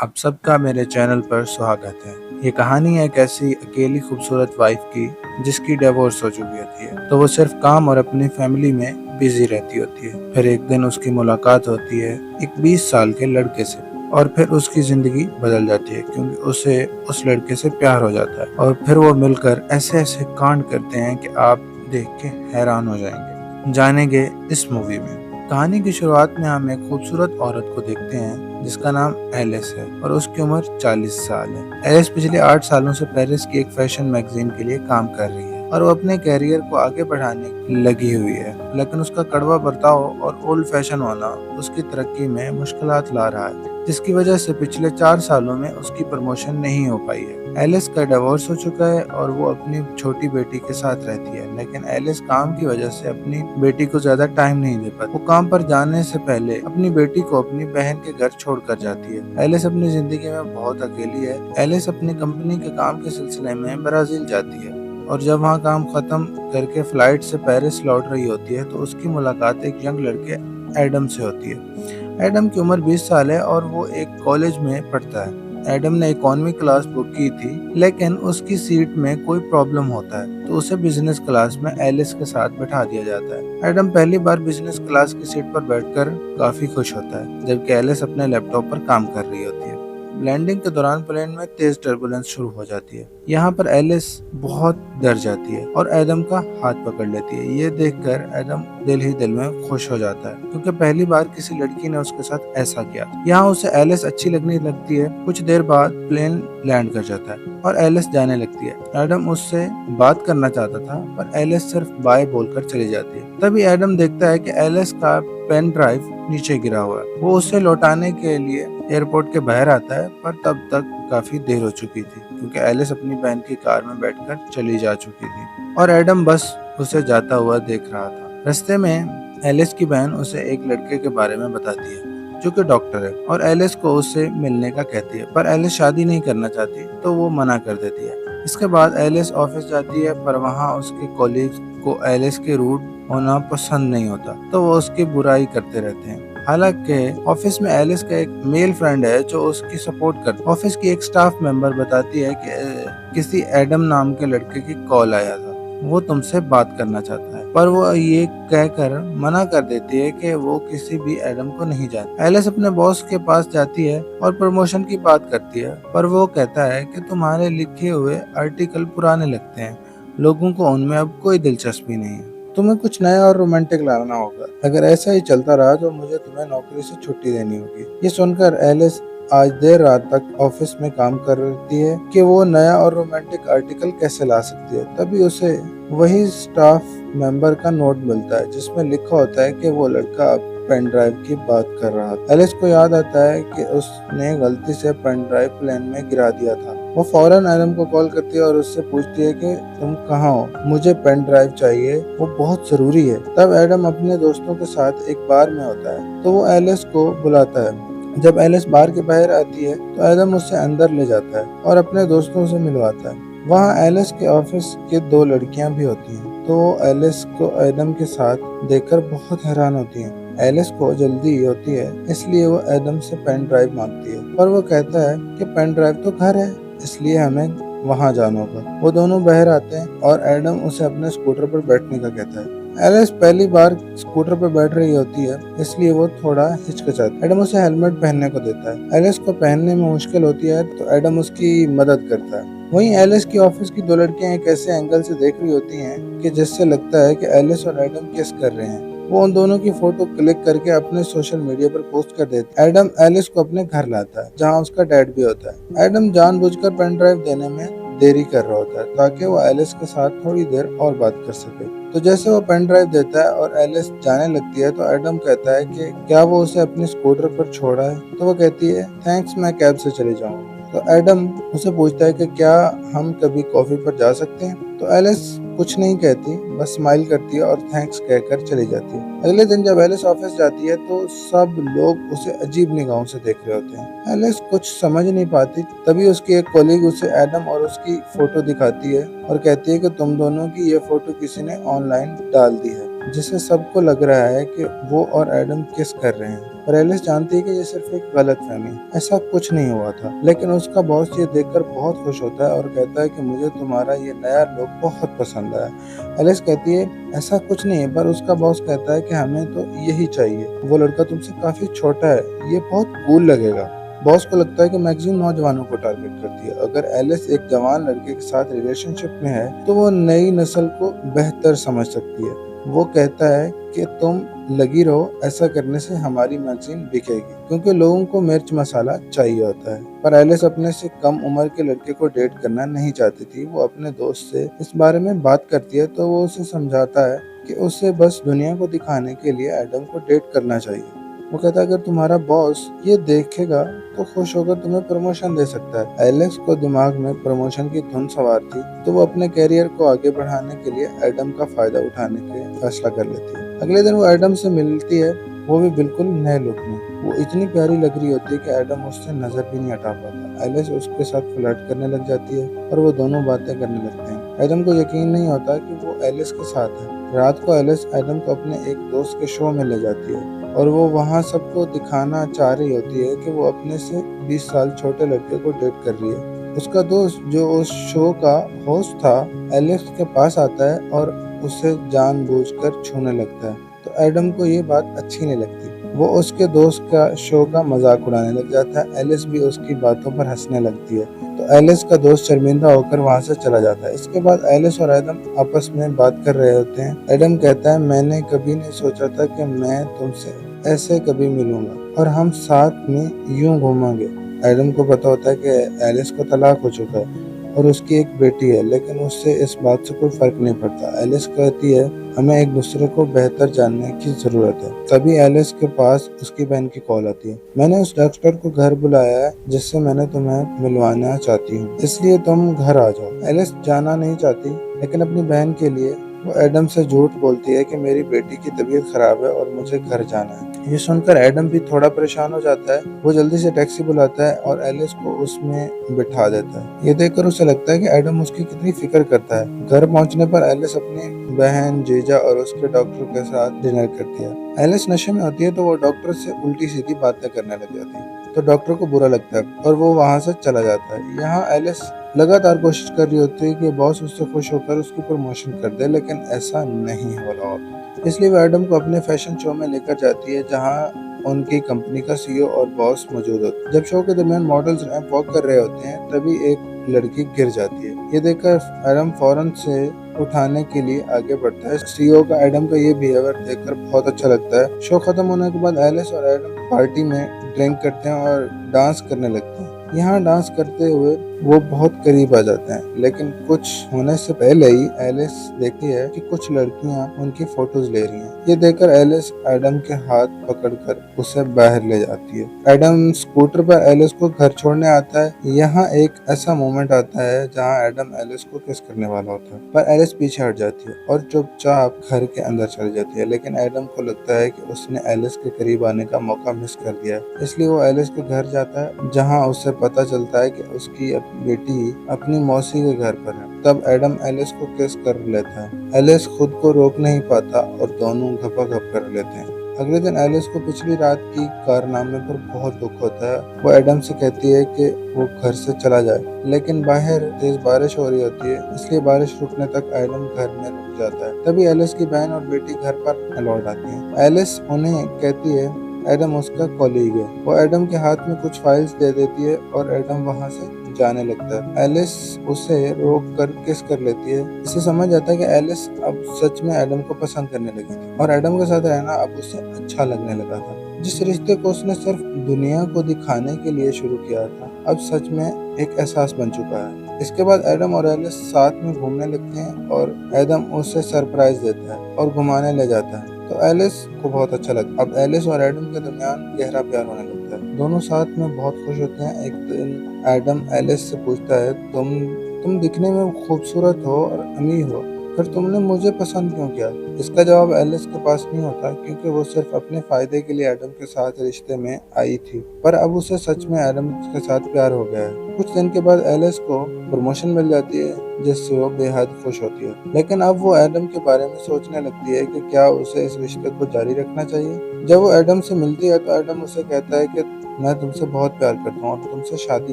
आप सबका मेरे चैनल पर स्वागत है। ये कहानी है एक ऐसी अकेली खूबसूरत वाइफ की जिसकी डिवोर्स हो चुकी होती है, तो वो सिर्फ काम और अपनी फैमिली में बिजी रहती होती है। फिर एक दिन उसकी मुलाकात होती है एक 20 साल के लड़के से और फिर उसकी जिंदगी बदल जाती है क्योंकि उसे उस लड़के से प्यार हो जाता है और फिर वो मिलकर ऐसे ऐसे कांड करते हैं कि आप देख के हैरान हो जाएंगे। जानेंगे इस मूवी में। कहानी की शुरुआत में हम एक खूबसूरत औरत को देखते हैं जिसका नाम एलिस है और उसकी उम्र 40 साल है। एलिस पिछले 8 सालों से पेरिस की एक फैशन मैगजीन के लिए काम कर रही है और वो अपने कैरियर को आगे बढ़ाने लगी हुई है, लेकिन उसका कड़वा बर्ताव और ओल्ड फैशन होना उसकी तरक्की में मुश्किलात ला रहा है, जिसकी वजह से पिछले 4 सालों में उसकी प्रमोशन नहीं हो पाई है। एलिस का डिवोर्स हो चुका है और वो अपनी छोटी बेटी के साथ रहती है, लेकिन एलिस काम की वजह से अपनी बेटी को ज्यादा टाइम नहीं दे पाती। वो काम पर जाने से पहले अपनी बेटी को अपनी बहन के घर छोड़कर जाती है। एलिस अपनी जिंदगी में बहुत अकेली है। एलिस अपनी कंपनी के काम के सिलसिले में ब्राजील जाती है और जब वहाँ काम खत्म करके फ्लाइट से पेरिस लौट रही होती है तो उसकी मुलाकात एक यंग लड़के एडम से होती है। एडम की उम्र 20 साल है और वो एक कॉलेज में पढ़ता है। एडम ने इकोनॉमी क्लास बुक की थी, लेकिन उसकी सीट में कोई प्रॉब्लम होता है तो उसे बिजनेस क्लास में एलिस के साथ बैठा दिया जाता है। एडम पहली बार बिजनेस क्लास की सीट पर बैठकर काफी खुश होता है, जबकि एलिस अपने लैपटॉप पर काम कर रही होती है। लैंडिंग के दौरान प्लेन में तेज टर्बुलेंस शुरू हो जाती है। यहाँ पर एलिस बहुत डर जाती है और एडम का हाथ पकड़ लेती है। ये देखकर एडम दिल ही दिल में खुश हो जाता है क्योंकि पहली बार किसी लड़की ने उसके साथ ऐसा किया। यहाँ उसे एलिस अच्छी लगने लगती है। कुछ देर बाद प्लेन लैंड कर जाता है और एलिस जाने लगती है। एडम उससे बात करना चाहता था पर एलिस सिर्फ बाय बोलकर चली जाती है। तभी एडम देखता है कि एलिस का पेन ड्राइव नीचे गिरा हुआ है। वो उसे लौटाने के लिए एयरपोर्ट के बाहर आता है, पर तब तक काफी देर हो चुकी थी क्योंकि एलिस अपनी बहन की कार में बैठकर चली जा चुकी थी और एडम बस उसे जाता हुआ देख रहा था। रास्ते में एलिस की बहन उसे एक लड़के के बारे में बताती है जो कि डॉक्टर है और एलिस को उससे मिलने का कहती है, पर एलिस शादी नहीं करना चाहती तो वो मना कर देती है। इसके बाद एलिस ऑफिस जाती है, पर वहाँ उसके कॉलीग को एलिस के रूड होना पसंद नहीं होता तो वो उसकी बुराई करते रहते हैं। हालांकि ऑफिस में एलिस का एक मेल फ्रेंड है जो उसकी सपोर्ट करता है। ऑफिस की एक स्टाफ मेंबर बताती है कि किसी एडम नाम के लड़के की कॉल आया था, वो तुमसे बात करना चाहता है, पर वो ये कहकर मना कर देती है कि वो किसी भी एडम को नहीं जानती। एलिस अपने बॉस के पास जाती है और प्रमोशन की बात करती है, पर वो कहता है कि तुम्हारे लिखे हुए आर्टिकल पुराने लगते हैं, लोगों को उनमें अब कोई दिलचस्पी नहीं है, तुम्हें कुछ नया और रोमांटिक लाना होगा। अगर ऐसा ही चलता रहा तो मुझे तुम्हें नौकरी से छुट्टी देनी होगी। ये सुनकर एलिस आज देर रात तक ऑफिस में काम कर रही है कि वो नया और रोमांटिक आर्टिकल कैसे ला सकती है। तभी उसे वही स्टाफ मेंबर का नोट मिलता है जिसमें लिखा होता है कि वो लड़का पेन ड्राइव की बात कर रहा था। एलिस को याद आता है कि उसने गलती से पेन ड्राइव प्लेन में गिरा दिया था। वो फौरन एडम को कॉल करती है और उससे पूछती है कि तुम कहाँ हो, मुझे पेन ड्राइव चाहिए, वो बहुत जरूरी है। तब एडम अपने दोस्तों के साथ एक बार में होता है तो वो एलिस को बुलाता है। जब एलिस बार के बाहर आती है तो एडम उसे अंदर ले जाता है और अपने दोस्तों से मिलवाता है। वहाँ एलिस के ऑफिस के 2 लड़कियां भी होती हैं, तो एलिस को एडम के साथ देखकर बहुत हैरान होती हैं। एलिस को जल्दी होती है इसलिए वो एडम से पेन ड्राइव मांगती है, पर वो कहता है कि पेन ड्राइव तो घर है, इसलिए हमें वहाँ जाना होगा। वो दोनों बाहर आते हैं और एडम उसे अपने स्कूटर पर बैठने का कहता है। एलिस पहली बार स्कूटर पर बैठ रही होती है इसलिए वो थोड़ा हिचकिचाती है। एडम उसे हेलमेट पहनने को देता है। एलिस को पहनने में मुश्किल होती है तो एडम उसकी मदद करता है। वहीं एलिस की ऑफिस की 2 लड़कियां एक ऐसे एंगल से देख रही होती हैं कि जिससे लगता है कि एलिस और एडम किस कर रहे हैं। वो उन दोनों की फोटो क्लिक करके अपने सोशल मीडिया पर पोस्ट कर देते हैं। एडम एलिस को अपने घर लाता है जहाँ उसका डैड भी होता है। एडम जानबूझकर पेन ड्राइव देने में देरी कर रहा होता है ताकि वो एलिस के साथ थोड़ी देर और बात कर सके। तो जैसे वो पेन ड्राइव देता है और एलिस जाने लगती है तो एडम कहता है कि क्या वो उसे अपनी स्कूटर पर छोड़ा है, तो वो कहती है थैंक्स, मैं कैब से चली जाऊंगी। तो एडम उसे पूछता है कि क्या हम कभी कॉफी पर जा सकते हैं, तो एलिस कुछ नहीं कहती, बस स्माइल करती है और थैंक्स कहकर चली जाती है। अगले दिन जब एलिस ऑफिस जाती है तो सब लोग उसे अजीब निगाहों से देख रहे होते हैं। एलिस कुछ समझ नहीं पाती, तभी उसकी एक कोलीग उसे एडम और उसकी फोटो दिखाती है और कहती है कि तुम दोनों की ये फोटो किसी ने ऑनलाइन डाल दी है। जिससे सबको लग रहा है कि वो और एडम किस कर रहे हैं। पर एलिस जानती है कि ये सिर्फ एक गलतफहमी है, ऐसा कुछ नहीं हुआ था। लेकिन उसका बॉस ये देखकर बहुत खुश होता है और कहता है कि मुझे तुम्हारा ये नया लुक बहुत पसंद आया। एलिस कहती है ऐसा कुछ नहीं है, पर उसका बॉस कहता है कि हमें तो यही चाहिए। वो लड़का तुमसे काफी छोटा है, ये बहुत कूल लगेगा। बॉस को लगता है कि मैगजीन नौजवानों को टारगेट करती है। अगर एलिस एक जवान लड़के के साथ रिलेशनशिप में है तो वो नई नस्ल को बेहतर समझ सकती है। वो कहता है कि तुम लगी रहो, ऐसा करने से हमारी मैगजीन बिकेगी, क्योंकि लोगों को मिर्च मसाला चाहिए होता है। पर एलिस अपने से कम उम्र के लड़के को डेट करना नहीं चाहती थी। वो अपने दोस्त से इस बारे में बात करती है तो वो उसे समझाता है कि उसे बस दुनिया को दिखाने के लिए एडम को डेट करना चाहिए। वो कहता है अगर तुम्हारा बॉस ये देखेगा तो खुश होकर तुम्हें प्रमोशन दे सकता है। एलेक्स को दिमाग में प्रमोशन की धुन सवार थी, तो वो अपने कैरियर को आगे बढ़ाने के लिए एडम का फायदा उठाने के फैसला कर लेती है। अगले दिन वो एडम से मिलती है, वो भी बिल्कुल नए लुक में। वो इतनी प्यारी लग रही होती है कि एडम उससे नजर भी नहीं हटा पाता। एलिस उसके साथ फ्लर्ट करने लग जाती है और वो दोनों बातें करने लगते हैं। एडम को यकीन नहीं होता कि वो एलिस के साथ है। रात को एलिस एडम को अपने एक दोस्त के शो में ले जाती है और वो वहाँ सबको दिखाना चाह रही होती है कि वो अपने से 20 साल छोटे लड़के को डेट कर रही है। उसका दोस्त जो उस शो का होस्ट था एलिस के पास आता है और उसे जानबूझकर छूने लगता है। तो एडम को ये बात अच्छी नहीं लगती। वो उसके दोस्त का शो का मजाक उड़ाने लग जाता है। एलिस भी उसकी बातों पर हंसने लगती है। तो एलिस का दोस्त शर्मिंदा होकर वहाँ से चला जाता है। इसके बाद एलिस और एडम आपस में बात कर रहे होते हैं। एडम कहता है मैंने कभी नहीं सोचा था कि मैं तुमसे ऐसे कभी मिलूंगा और हम साथ में यूं घूमेंगे। एडम को पता होता है कि एलिस को तलाक हो चुका है और उसकी एक बेटी है, लेकिन उससे इस बात से कोई फर्क नहीं पड़ता। एलिस कहती है हमें एक दूसरे को बेहतर जानने की जरूरत है। तभी एलिस के पास उसकी बहन की कॉल आती है। मैंने उस डॉक्टर को घर बुलाया है जिससे मैंने तुम्हें मिलवाना चाहती हूँ, इसलिए तुम घर आ जाओ। एलिस जाना नहीं चाहती, लेकिन अपनी बहन के लिए वो एडम से झूठ बोलती है कि मेरी बेटी की तबीयत खराब है और मुझे घर जाना है। ये सुनकर एडम भी थोड़ा परेशान हो जाता है। वो जल्दी से टैक्सी बुलाता है और एलिस को उसमें बिठा देता है। ये देखकर उसे लगता है कि एडम उसकी कितनी फिक्र करता है। घर पहुंचने पर एलिस अपनी बहन, जीजा और उसके डॉक्टर के साथ डिनर करती है। एलिस नशे में होती है तो वो डॉक्टर से उल्टी सीधी बातें करने लग जाती है, तो डॉक्टर को बुरा लगता है और वो वहाँ से चला जाता है। यहाँ एलिस लगातार कोशिश कर रही होती है कि बॉस उससे खुश होकर उसकी प्रमोशन कर दे, लेकिन ऐसा नहीं हो रहा होता। इसलिए वो एडम को अपने फैशन शो में लेकर जाती है जहाँ उनकी कंपनी का सीईओ और बॉस मौजूद होते हैं। जब शो के दरमियान मॉडल्स रैंप वॉक कर रहे होते हैं तभी एक लड़की गिर जाती है। ये देखकर एडम फौरन से उठाने के लिए आगे बढ़ता है। सीईओ का एडम का ये बिहेवियर देखकर बहुत अच्छा लगता है। शो खत्म होने के बाद एलिस और एडम पार्टी में ड्रिंक करते हैं और डांस करने लगते हैं। यहाँ डांस करते हुए वो बहुत करीब आ जाते हैं, लेकिन कुछ होने से पहले ही एलिस देखती है कि कुछ लड़कियां उनकी फोटोज ले रही हैं। ये देखकर एलिस एडम के हाथ पकड़कर उसे बाहर ले जाती है। एडम स्कूटर पर एलिस को घर छोड़ने आता है। यहाँ एक ऐसा मोमेंट आता है जहाँ एडम एलिस को किस करने वाला होता है, पर एलिस पीछे हट जाती है और चुपचाप घर के अंदर चली जाती है। लेकिन एडम को लगता है कि उसने एलिस के करीब आने का मौका मिस कर दिया है, इसलिए वो एलिस के घर जाता है जहाँ उसे पता चलता है कि उसकी बेटी अपनी मौसी के घर पर है। तब एडम एलिस को किस कर लेता है। एलिस खुद को रोक नहीं पाता और दोनों घपा-घप कर लेते हैं। अगले दिन एलिस को पिछली रात की कारनामे पर बहुत दुख होता है। वो एडम से कहती है कि वो घर से चला जाए, लेकिन बाहर तेज बारिश हो रही होती है, इसलिए बारिश रुकने तक एडम घर में रुक जाता है। तभी एलिस की बहन और बेटी घर पर लौट आती है। एलिस उन्हें कहती है एडम उसका कॉलीग है। वो एडम के हाथ में कुछ फाइल्स दे देती है और एडम वहाँ से जाने लगता है। एलिस उसे रोक कर किस कर लेती है। इसे समझ आता है कि एलिस अब सच में एडम को पसंद करने लगी थी और एडम के साथ रहना अब उसे अच्छा लगने लगा था। जिस रिश्ते को उसने सिर्फ दुनिया को दिखाने के लिए शुरू किया था, अब सच में एक एहसास बन चुका है। इसके बाद एडम और एलिस साथ में घूमने लगते हैं और एडम उसे सरप्राइज देता है और घुमाने ले जाता है, तो एलिस को बहुत अच्छा लगता है। अब एलिस और एडम के दरमियान गहरा प्यार होने लगता है। दोनों साथ में बहुत खुश होते हैं। एक दिन एडम एलिस से पूछता है तुम दिखने में खूबसूरत हो और अमीर हो, फिर तुमने मुझे पसंद क्यों किया? इसका जवाब एलिस के पास नहीं होता, क्योंकि वो सिर्फ अपने फायदे के लिए एडम के साथ रिश्ते में आई थी, पर अब उसे सच में एडम के साथ प्यार हो गया है। कुछ दिन के बाद एलिस को प्रमोशन मिल जाती है जिससे वो बेहद खुश होती है, लेकिन अब वो एडम के बारे में सोचने लगती है कि क्या उसे इस रिश्ते को जारी रखना चाहिए। जब वो एडम से मिलती है तो एडम उसे कहता है कि मैं तुमसे बहुत प्यार करता हूँ और तुमसे शादी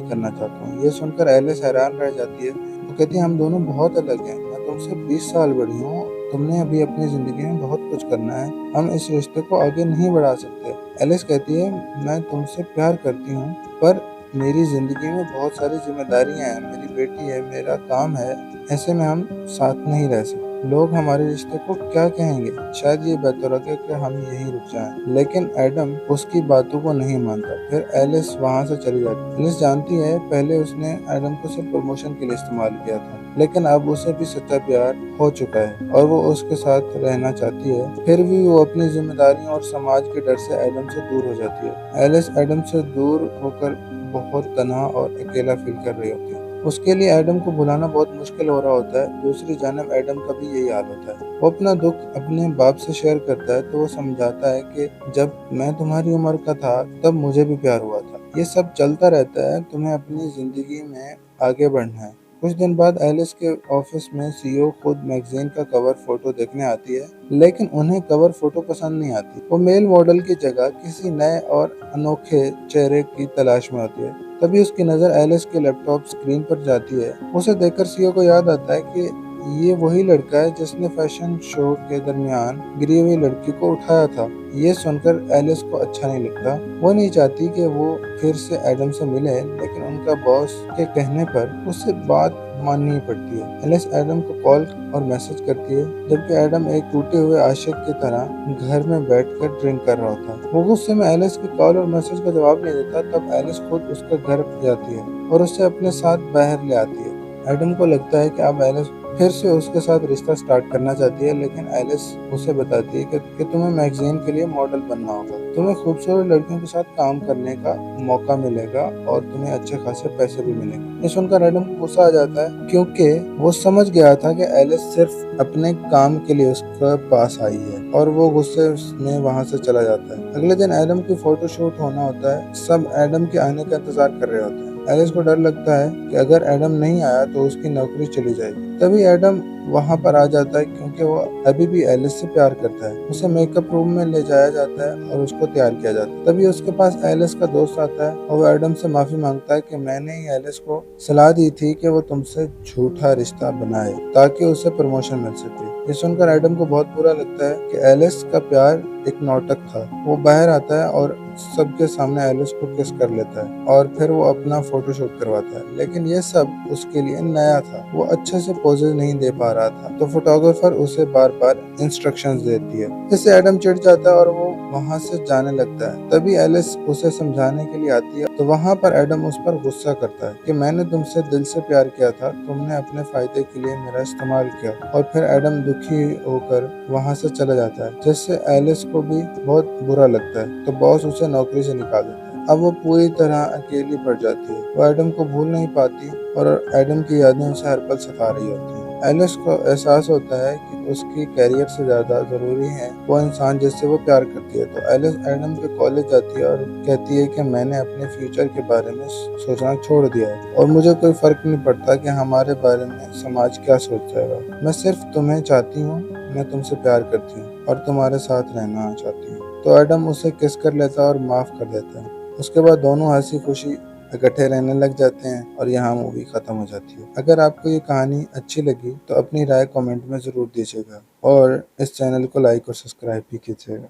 करना चाहता हूँ। ये सुनकर एलिस हैरान रह जाती है। वो कहती है हम दोनों बहुत अलग हैं, मैं तुमसे 20 साल बड़ी हूँ, तुमने अभी अपनी जिंदगी में बहुत कुछ करना है, हम इस रिश्ते को आगे नहीं बढ़ा सकते। एलिस कहती है मैं तुमसे प्यार करती हूँ पर मेरी जिंदगी में बहुत सारी जिम्मेदारियां हैं, मेरी बेटी है, मेरा काम है, ऐसे में हम साथ नहीं रह सकते। लोग हमारे रिश्ते को क्या कहेंगे, शायद ये बेहतर होगा कि हम यहीं रुक जाएं। लेकिन एडम उसकी बातों को नहीं मानता। फिर एलिस वहां से चली जाती है। एलिस जानती है पहले उसने एडम को सिर्फ प्रमोशन के लिए इस्तेमाल किया था, लेकिन अब उसे भी सच्चा प्यार हो चुका है और वो उसके साथ रहना चाहती है। फिर भी वो अपनी जिम्मेदारियों और समाज के डर से एडम से दूर हो जाती है। एलिस एडम से दूर होकर बहुत तन्हा और अकेला फील कर रही होती है। उसके लिए एडम को भुलाना बहुत मुश्किल हो रहा होता है। दूसरी जानब एडम का भी यही हाल होता है। वो अपना दुख अपने बाप से शेयर करता है तो वो समझाता है कि जब मैं तुम्हारी उम्र का था तब मुझे भी प्यार हुआ था। ये सब चलता रहता है, तुम्हें अपनी जिंदगी में आगे बढ़ना है। कुछ दिन बाद एलिस के ऑफिस में सीईओ खुद मैगजीन का कवर फोटो देखने आती है, लेकिन उन्हें कवर फोटो पसंद नहीं आती। वो मेल मॉडल की जगह किसी नए और अनोखे चेहरे की तलाश में होती है। तभी उसकी नज़र एलिस के लैपटॉप स्क्रीन पर जाती है। उसे देखकर सीईओ को याद आता है कि ये वही लड़का है जिसने फैशन शो के दरमियान गिरी हुई लड़की को उठाया था। ये सुनकर एलिस को अच्छा नहीं लगता। वो नहीं चाहती कि वो फिर से एडम से मिले, लेकिन उनका बॉस के कहने पर उसे बात माननी पड़ती है। एलिस एडम को कॉल और मैसेज करती है, जबकि एडम एक टूटे हुए आशिक की तरह घर में बैठकर ड्रिंक कर रहा था। वो गुस्से में एलिस की कॉल और मैसेज का जवाब नहीं देता। तब एलिस खुद उसके घर जाती है और उसे अपने साथ बाहर ले आती है। एडम को लगता है कि अब एलिस फिर से उसके साथ रिश्ता स्टार्ट करना चाहती है, लेकिन एलिस उसे बताती है कि तुम्हें मैगजीन के लिए मॉडल बनना होगा, तुम्हें खूबसूरत लड़कियों के साथ काम करने का मौका मिलेगा और तुम्हें अच्छे खासे पैसे भी मिलेंगे। ये सुनकर एडम को गुस्सा आ जाता है, क्योंकि वो समझ गया था कि एलिस सिर्फ अपने काम के लिए उसके पास आई है, और वो गुस्से में वहां से चला जाता है। अगले दिन एडम की फोटोशूट होना होता है। सब एडम के आने का इंतजार कर रहे होते हैं। एलिस को डर लगता है कि अगर एडम नहीं आया तो उसकी नौकरी चली जाएगी। तभी एडम वहां पर आ जाता है, क्योंकि वो अभी भी एलिस से प्यार करता है। उसे मेकअप रूम में ले जाया जाता है और उसको तैयार किया जाता है। तभी उसके पास एलिस का दोस्त आता है और वो एडम से माफी मांगता है कि मैंने ही एलिस को सलाह दी थी कि वो तुमसे झूठा रिश्ता बनाए ताकि उसे प्रमोशन मिल सके। ये सुनकर एडम को बहुत बुरा लगता है कि एलिस का प्यार एक नाटक था। वो बाहर आता है और सबके सामने एलिस को किस कर लेता है और फिर वो अपना फोटोशूट करवाता है, लेकिन ये सब उसके लिए नया था। वो अच्छे से पोजेज नहीं दे पा रहा था, तो फोटोग्राफर उसे बार बार इंस्ट्रक्शंस देती है। इससे एडम चिढ़ जाता है और वो वहां से जाने लगता है। तभी एलिस उसे समझाने के लिए आती है, तो वहां पर एडम उस पर गुस्सा करता है कि मैंने तुमसे दिल से प्यार किया था, तुमने अपने फायदे के लिए मेरा इस्तेमाल किया। और फिर एडम दुखी होकर वहां से चला जाता है, जिससे एलिस को भी बहुत बुरा लगता है। तो बॉस उसे नौकरी से निकाल देता है। अब वो पूरी तरह अकेली पड़ जाती है। वो एडम को भूल नहीं पाती और एडम की यादें उसे हर पल सता रही होती हैं। एलिस को एहसास होता है कि उसकी कैरियर से ज्यादा जरूरी है वो इंसान जिससे वो प्यार करती है। तो एलिस एडम के कॉलेज जाती है और कहती है कि मैंने अपने फ्यूचर के बारे में सोचना छोड़ दिया है और मुझे कोई फर्क नहीं पड़ता कि हमारे बारे में समाज क्या सोचेगा। मैं सिर्फ तुम्हें चाहती हूँ, मैं तुमसे प्यार करती हूँ और तुम्हारे साथ रहना चाहती हूँ। तो एडम उसे किस कर लेता है और माफ कर देता है। उसके बाद दोनों हंसी खुशी इकट्ठे रहने लग जाते हैं और यहाँ मूवी खत्म हो जाती है। अगर आपको ये कहानी अच्छी लगी तो अपनी राय कमेंट में ज़रूर दीजिएगा और इस चैनल को लाइक और सब्सक्राइब भी कीजिएगा।